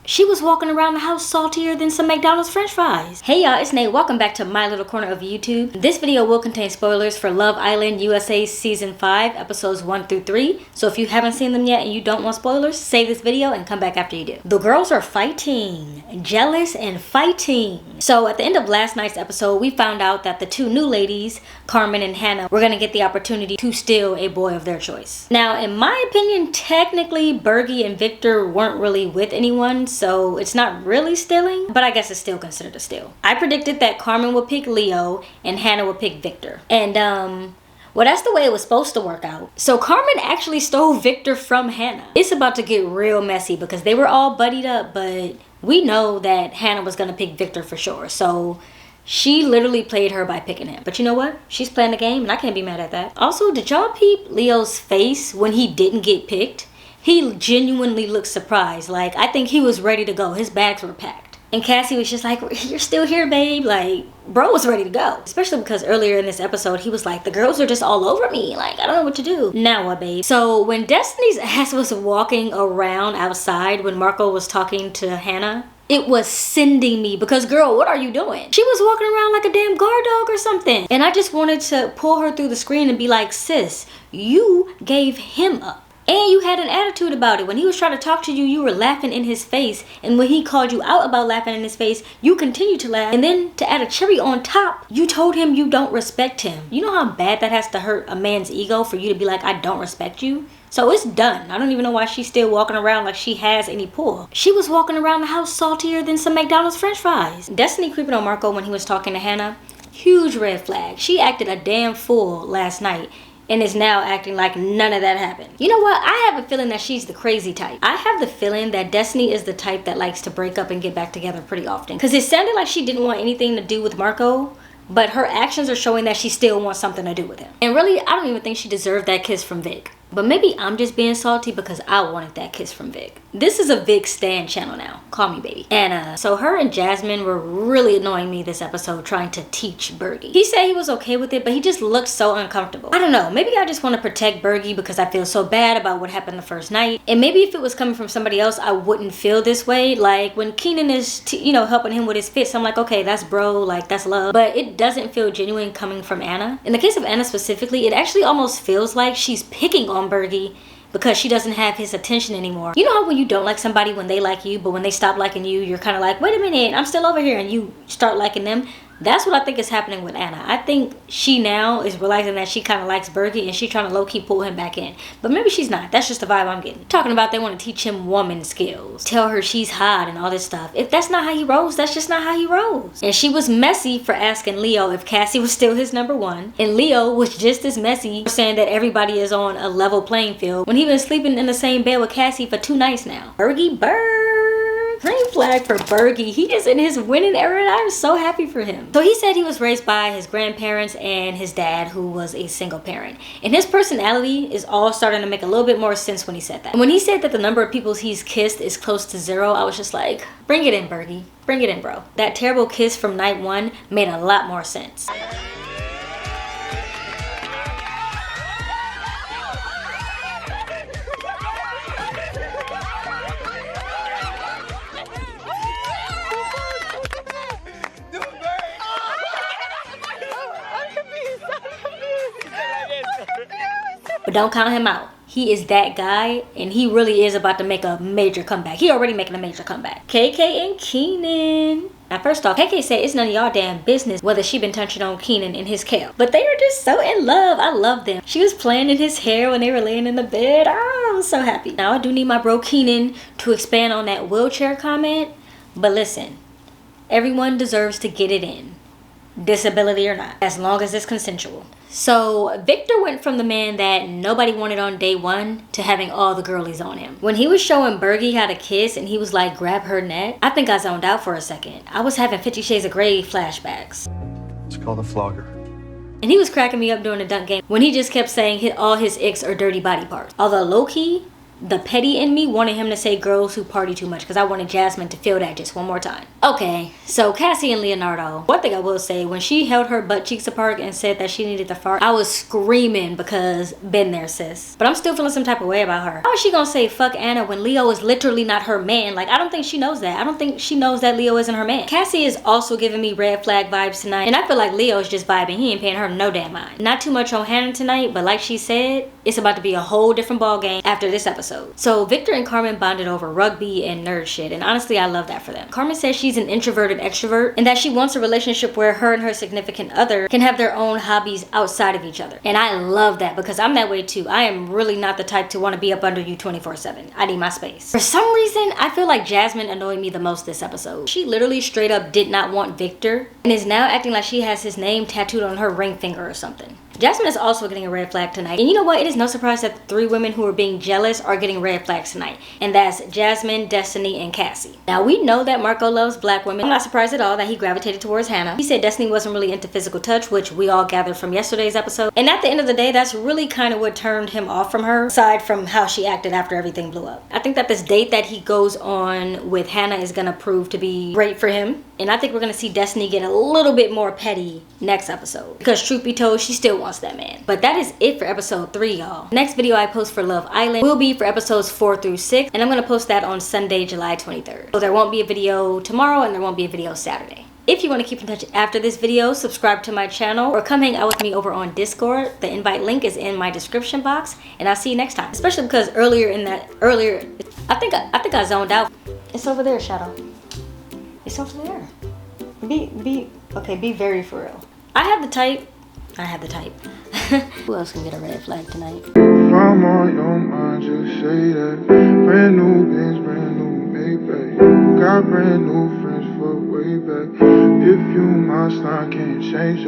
She was walking around the house saltier than some McDonald's french fries. Hey y'all, it's Nate. Welcome back to my little corner of YouTube. This video will contain spoilers for Love Island USA Season 5, Episodes 1 through 3. So if you haven't seen them yet and you don't want spoilers, save this video and come back after you do. The girls are fighting. Jealous and fighting. So at the end of last night's episode, we found out that the two new ladies, Carmen and Hannah, were going to get the opportunity to steal a boy of their choice. Now, in my opinion, technically, Bergie and Victor weren't really with anyone, so it's not really stealing, but I guess it's still considered a steal. I predicted that Carmen would pick Leo and Hannah would pick Victor. And, well, that's the way it was supposed to work out. So Carmen actually stole Victor from Hannah. It's about to get real messy because they were all buddied up, but we know that Hannah was going to pick Victor for sure. So she literally played her by picking him. But you know what? She's playing the game and I can't be mad at that. Also, did y'all peep Leo's face when he didn't get picked? He genuinely looked surprised. Like, I think he was ready to go. His bags were packed. And Kassy was just like, you're still here, babe. Like, bro was ready to go. Especially because earlier in this episode, he was like, the girls are just all over me. Like, I don't know what to do. Now what, babe? So when Destiny's ass was walking around outside when Marco was talking to Hannah, it was sending me because, girl, what are you doing? She was walking around like a damn guard dog or something. And I just wanted to pull her through the screen and be like, sis, you gave him up. And you had an attitude about it. When he was trying to talk to you, you were laughing in his face. And when he called you out about laughing in his face, you continued to laugh. And then to add a cherry on top, you told him you don't respect him. You know how bad that has to hurt a man's ego for you to be like, I don't respect you? So it's done. I don't even know why she's still walking around like she has any pull. She was walking around the house saltier than some McDonald's french fries. Destiny creeping on Marco when he was talking to Hannah. Huge red flag. She acted a damn fool last night and is now acting like none of that happened. You know what? I have a feeling that she's the crazy type. I have the feeling that Destiny is the type that likes to break up and get back together pretty often. Because it sounded like she didn't want anything to do with Marco, but her actions are showing that she still wants something to do with him. And really, I don't even think she deserved that kiss from Vic. But maybe I'm just being salty because I wanted that kiss from Vic. This is a Vic stan channel now. Call me baby. And so her and Jasmine were really annoying me this episode trying to teach Bergie. He said he was okay with it, but he just looked so uncomfortable. I don't know. Maybe I just want to protect Bergie because I feel so bad about what happened the first night. And maybe if it was coming from somebody else, I wouldn't feel this way. Like when Keenan is, helping him with his fits, I'm like, okay, that's bro, like that's love. But it doesn't feel genuine coming from Anna. In the case of Anna specifically, it actually almost feels like she's picking on Bergie because she doesn't have his attention anymore. You know how when you don't like somebody when they like you, but when they stop liking you, you're kind of like, wait a minute, I'm still over here, and you start liking them? That's what I think is happening with Anna. I think she now is realizing that she kind of likes Bergie and she's trying to low-key pull him back in. But maybe she's not. That's just the vibe I'm getting. Talking about they want to teach him woman skills. Tell her she's hot and all this stuff. If that's not how he rolls, that's just not how he rolls. And she was messy for asking Leo if Kassy was still his number one. And Leo was just as messy for saying that everybody is on a level playing field when he been sleeping in the same bed with Kassy for 2 nights now. Bergie green flag for Bergie. He is in his winning era and I'm so happy for him. So he said he was raised by his grandparents and his dad who was a single parent. And his personality is all starting to make a little bit more sense when he said that. And when he said that the number of people he's kissed is close to 0, I was just like, bring it in, Bergie. Bring it in, bro. That terrible kiss from night 1 made a lot more sense. But don't count him out. He is that guy, and he really is about to make a major comeback. He already making a major comeback. KK and Keenan. Now, first off, KK said it's none of y'all damn business whether she been touching on Keenan and his kale. But they are just so in love. I love them. She was playing in his hair when they were laying in the bed. Oh, I was so happy. Now, I do need my bro Keenan to expand on that wheelchair comment. But listen, everyone deserves to get it in. Disability or not, as long as it's consensual. So Victor went from the man that nobody wanted on day 1 to having all the girlies on him. When he was showing Bergie how to kiss and he was like, grab her neck, I think I zoned out for a second. I was having 50 Shades of Grey flashbacks. It's called a flogger. And he was cracking me up during the dunk game when he just kept saying all his icks are dirty body parts. Although low-key, the petty in me wanted him to say girls who party too much, because I wanted Jasmine to feel that just one more time. Okay, so Kassy and Leonardo. One thing I will say, when she held her butt cheeks apart and said that she needed to fart, I was screaming because been there, sis. But I'm still feeling some type of way about her. How is she gonna say fuck Anna when Leo is literally not her man? Like, I don't think she knows that. I don't think she knows that Leo isn't her man. Kassy is also giving me red flag vibes tonight, and I feel like Leo is just vibing. He ain't paying her no damn mind. Not too much on Hannah tonight, but like she said, it's about to be a whole different ball game after this episode. So Victor and Carmen bonded over rugby and nerd shit, and honestly I love that for them. Carmen says she's an introverted extrovert and that she wants a relationship where her and her significant other can have their own hobbies outside of each other. And I love that because I'm that way too. I am really not the type to want to be up under you 24/7. I need my space. For some reason, I feel like Jasmine annoyed me the most this episode. She literally straight up did not want Victor and is now acting like she has his name tattooed on her ring finger or something. Jasmine is also getting a red flag tonight. And you know what? It is no surprise that the three women who are being jealous are getting red flags tonight. And that's Jasmine, Destiny, and Kassy. Now, we know that Marco loves black women. I'm not surprised at all that he gravitated towards Hannah. He said Destiny wasn't really into physical touch, which we all gathered from yesterday's episode. And at the end of the day, that's really kind of what turned him off from her, aside from how she acted after everything blew up. I think that this date that he goes on with Hannah is going to prove to be great for him. And I think we're going to see Destiny get a little bit more petty next episode. Because truth be told, she still wants that man. But that is it for episode 3, y'all. Next video I post for Love Island will be for episodes 4 through 6. And I'm going to post that on Sunday, July 23rd. So there won't be a video tomorrow and there won't be a video Saturday. If you want to keep in touch after this video, subscribe to my channel or come hang out with me over on Discord. The invite link is in my description box. And I'll see you next time. Especially because earlier, I think I zoned out. It's over there, Shadow. It's over there. Be very for real. I have the type. Who else can get a red flag tonight? If I'm on your mind, just say that. Brand new Benz, brand new Maybach. Got brand new friends for way back. If you my style, can't change